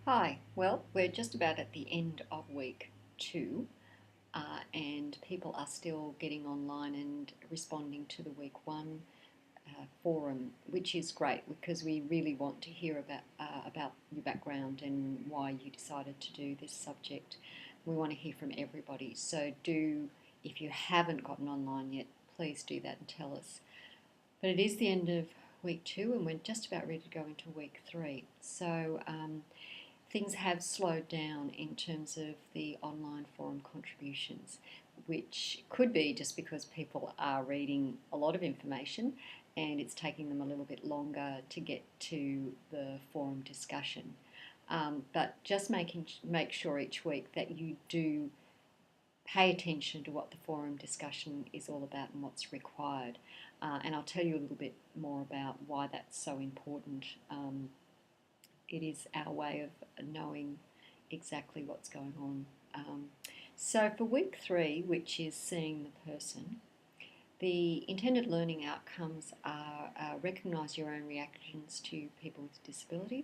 Hi, well, we're just about at the end of week two, and people are still getting online and responding to the week one forum, which is great because we really want to hear about your background and why you decided to do this subject. We want to hear from everybody, so if you haven't gotten online yet, please do that and tell us. But it is the end of week two, and we're just about ready to go into week three. So things have slowed down in terms of the online forum contributions, which could be just because people are reading a lot of information and it's taking them a little bit longer to get to the forum discussion. But just make sure each week that you do pay attention to what the forum discussion is all about and what's required. And I'll tell you a little bit more about why that's so important. It is our way of knowing exactly what's going on. So for week three, which is seeing the person, the intended learning outcomes are recognise your own reactions to people with disability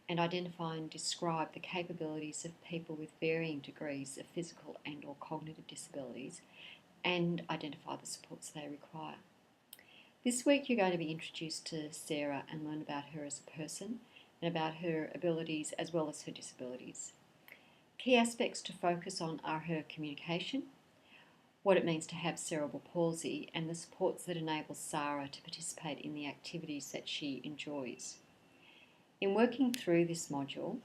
and identify and describe the capabilities of people with varying degrees of physical and or cognitive disabilities and identify the supports they require. This week you're going to be introduced to Sarah and learn about her as a person and about her abilities as well as her disabilities. Key aspects to focus on are her communication, what it means to have cerebral palsy, and the supports that enable Sarah to participate in the activities that she enjoys. In working through this module,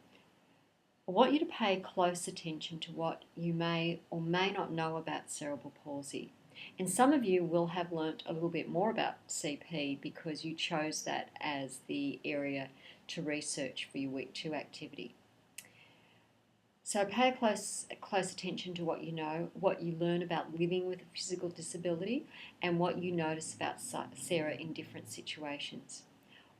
I want you to pay close attention to what you may or may not know about cerebral palsy. And some of you will have learnt a little bit more about CP because you chose that as the area to research for your week two activity. So pay close attention to what you know, what you learn about living with a physical disability, and what you notice about Sarah in different situations.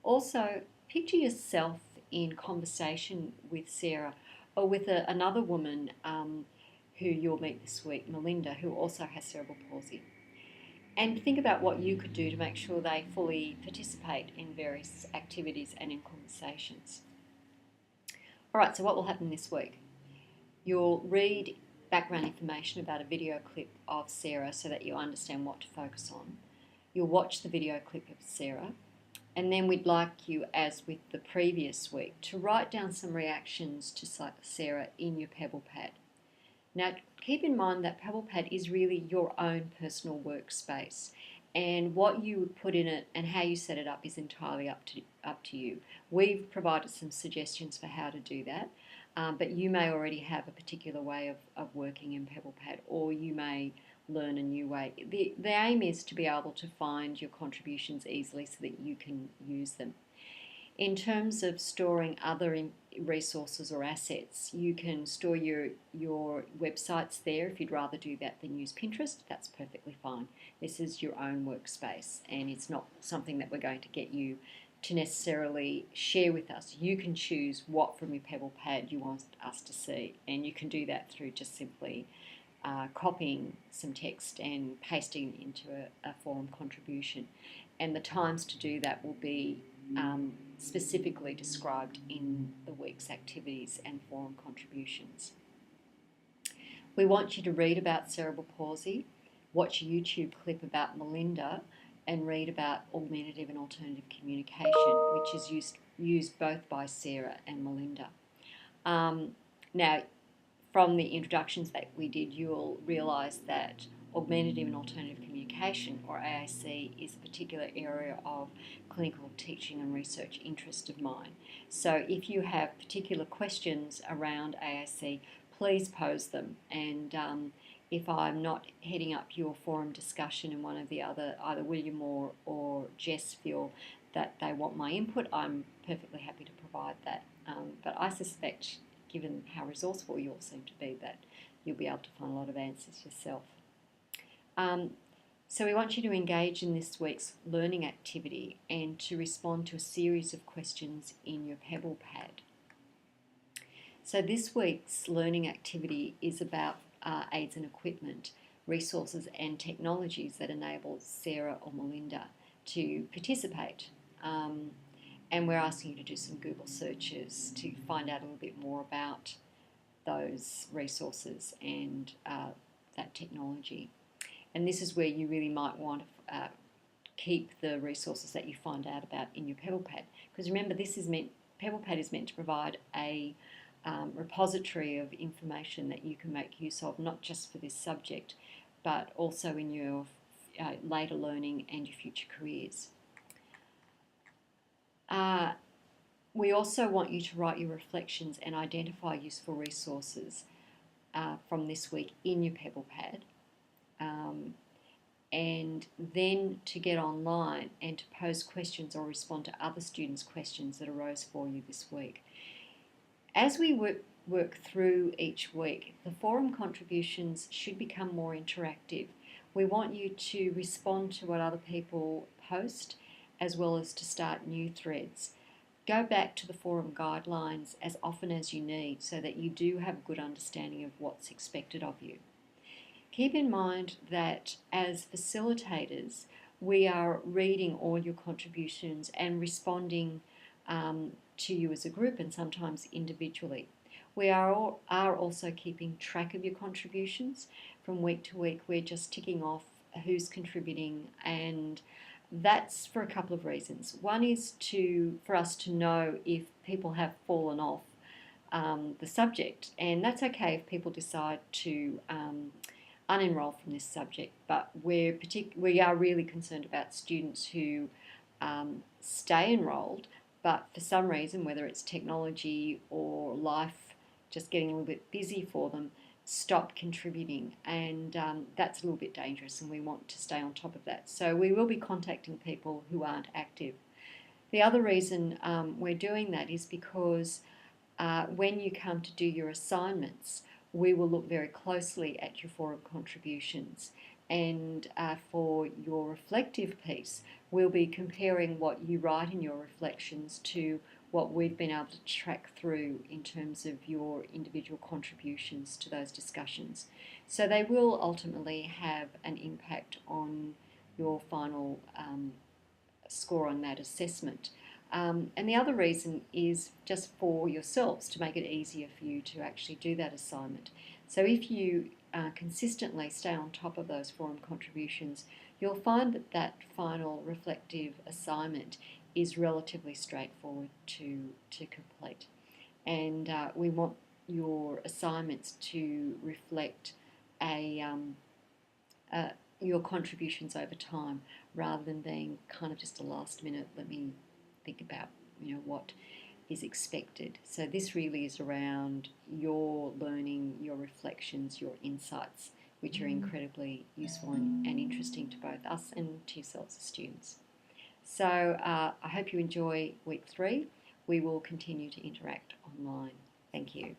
Also, picture yourself in conversation with Sarah or with another woman who you'll meet this week, Melinda, who also has cerebral palsy. And think about what you could do to make sure they fully participate in various activities and in conversations. All right, so what will happen this week? You'll read background information about a video clip of Sarah so that you understand what to focus on. You'll watch the video clip of Sarah, and then we'd like you, as with the previous week, to write down some reactions to Sarah in your Pebble Pad. Now, keep in mind that Pebble Pad is really your own personal workspace, and what you would put in it and how you set it up is entirely up to you. We've provided some suggestions for how to do that, but you may already have a particular way of working in Pebble Pad, or you may learn a new way. The aim is to be able to find your contributions easily so that you can use them. In terms of storing other resources or assets, you can store your websites there. If you'd rather do that than use Pinterest, that's perfectly fine. This is your own workspace, and it's not something that we're going to get you to necessarily share with us. You can choose what from your Pebble Pad you want us to see, and you can do that through just simply copying some text and pasting it into a forum contribution. And the times to do that will be specifically described in the week's activities and forum contributions. We want you to read about cerebral palsy, watch a YouTube clip about Melinda, and read about augmentative and alternative communication, which is used both by Sarah and Melinda. Now, from the introductions that we did, you'll realise that augmentative and alternative communication, or AAC, is a particular area of clinical teaching and research interest of mine. So if you have particular questions around AAC, please pose them, and if I'm not heading up your forum discussion and one of the other, either William or Jess, feel that they want my input, I'm perfectly happy to provide that. But I suspect, given how resourceful you all seem to be, that you'll be able to find a lot of answers yourself. So we want you to engage in this week's learning activity and to respond to a series of questions in your Pebble Pad. So this week's learning activity is about aids and equipment, resources and technologies that enable Sarah or Melinda to participate. and we're asking you to do some Google searches to find out a little bit more about those resources and that technology. And this is where you really might want to keep the resources that you find out about in your PebblePad, because remember, PebblePad is meant to provide a repository of information that you can make use of, not just for this subject, but also in your later learning and your future careers. We also want you to write your reflections and identify useful resources from this week in your PebblePad. And then to get online and to pose questions or respond to other students' questions that arose for you this week. As we work through each week, the forum contributions should become more interactive. We want you to respond to what other people post, as well as to start new threads. Go back to the forum guidelines as often as you need so that you do have a good understanding of what's expected of you. Keep in mind that as facilitators, we are reading all your contributions and responding to you as a group and sometimes individually. We are also keeping track of your contributions from week to week. We're just ticking off who's contributing, and that's for a couple of reasons. One is for us to know if people have fallen off the subject, and that's okay if people decide to unenroll from this subject, but we are really concerned about students who stay enrolled, but for some reason, whether it's technology or life just getting a little bit busy for them, stop contributing, and that's a little bit dangerous, and we want to stay on top of that. So we will be contacting people who aren't active. The other reason we're doing that is because when you come to do your assignments, we will look very closely at your forum contributions, and for your reflective piece, we'll be comparing what you write in your reflections to what we've been able to track through in terms of your individual contributions to those discussions. So they will ultimately have an impact on your final score on that assessment. And the other reason is just for yourselves, to make it easier for you to actually do that assignment. So if you consistently stay on top of those forum contributions, you'll find that that final reflective assignment is relatively straightforward to complete. And we want your assignments to reflect your contributions over time, rather than being kind of just a last minute, let me think about what is expected. So this really is around your learning, your reflections, your insights, which are incredibly useful and interesting to both us and to yourselves as students. So I hope you enjoy week 3. We will continue to interact online. Thank you.